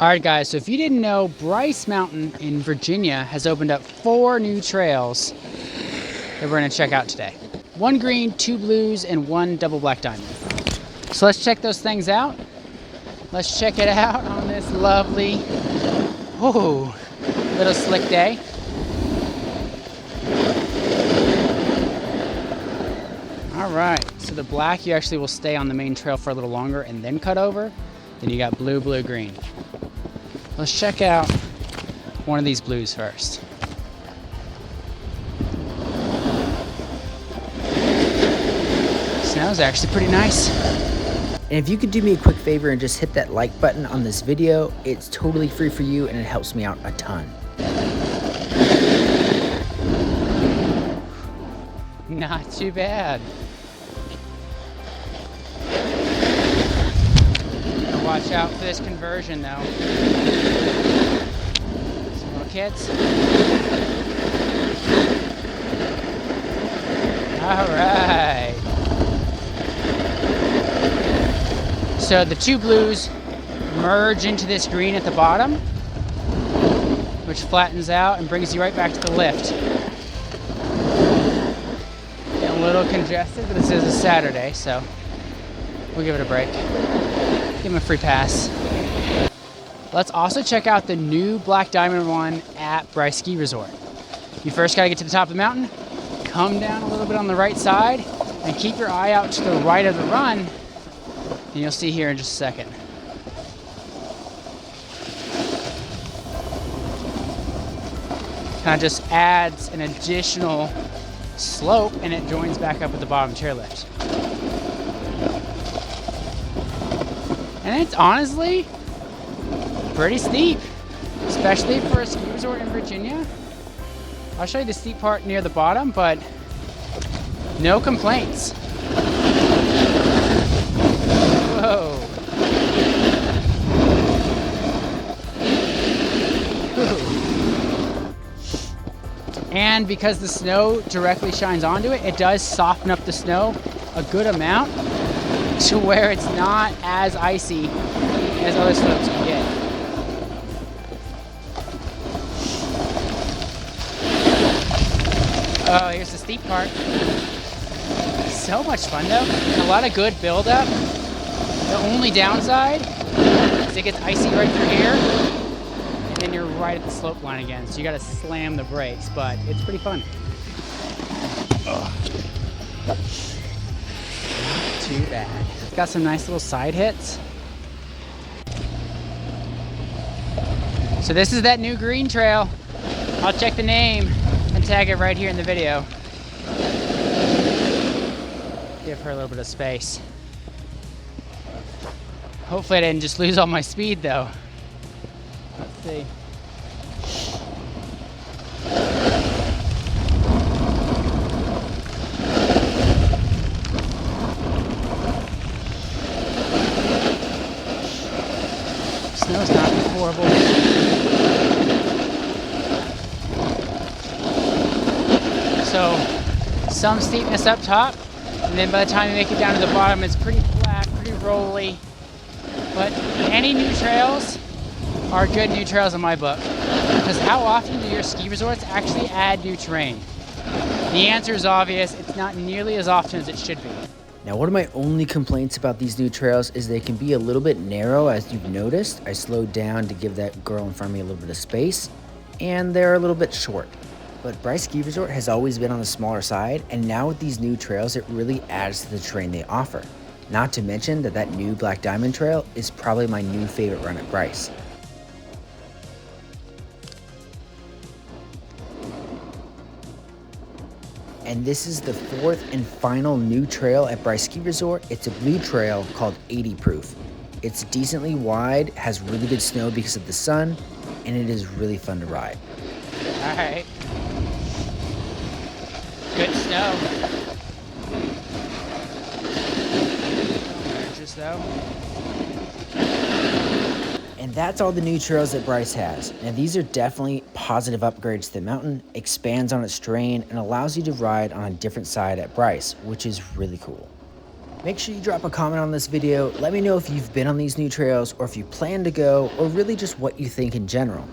All right, guys, so if you didn't know, Bryce Mountain in Virginia has opened up 4 new trails that we're gonna check out today. 1 green, 2 blues, and 1 double black diamond. So let's check those things out. Let's check it out on this lovely, little slick day. All right, so the black, you actually will stay on the main trail for a little longer and then cut over. Then you got blue, blue, green. Let's check out one of these blues first. Snow's actually pretty nice. And if you could do me a quick favor and just hit that like button on this video, it's totally free for you and it helps me out a ton. Not too bad. Gotta watch out for this conversion though. Some little kids. All right. So the 2 blues merge into this green at the bottom, which flattens out and brings you right back to the lift. Getting a little congested, but this is a Saturday, so we'll give it a break. Give him a free pass. Let's also check out the new Black Diamond one at Bryce Ski Resort. You first gotta get to the top of the mountain, come down a little bit on the right side, and keep your eye out to the right of the run. And you'll see here in just a second. Kind of just adds an additional slope and it joins back up with the bottom chairlift. And it's honestly pretty steep, especially for a ski resort in Virginia. I'll show you the steep part near the bottom, but no complaints. Whoa. And because the snow directly shines onto it, it does soften up the snow a good amount to where it's not as icy as other slopes can get. Oh, here's the steep part. So much fun though. A lot of good build-up. The only downside is it gets icy right through here, and then you're right at the slope line again, so you gotta slam the brakes, but it's pretty fun. Not too bad. It's got some nice little side hits. So this is that new green trail. I'll check the name and tag it right here in the video. Give her a little bit of space. Hopefully I didn't just lose all my speed though. Let's see. Snow's not horrible. So some steepness up top, and then by the time you make it down to the bottom, it's pretty flat, pretty rolly. But any new trails are good new trails in my book. Because how often do your ski resorts actually add new terrain? The answer is obvious. It's not nearly as often as it should be. Now, one of my only complaints about these new trails is they can be a little bit narrow, as you've noticed. I slowed down to give that girl in front of me a little bit of space, and they're a little bit short. But Bryce Ski Resort has always been on the smaller side, and now with these new trails, it really adds to the terrain they offer. Not to mention that new Black Diamond trail is probably my new favorite run at Bryce. And this is the 4th and final new trail at Bryce Ski Resort. It's a blue trail called 80 Proof. It's decently wide, has really good snow because of the sun, and it is really fun to ride. All right. Good snow. Though. And that's all the new trails that Bryce has. Now these are definitely positive upgrades to the mountain, expands on its terrain, and allows you to ride on a different side at Bryce, which is really cool. Make sure you drop a comment on this video. Let me know if you've been on these new trails or if you plan to go or really just what you think in general.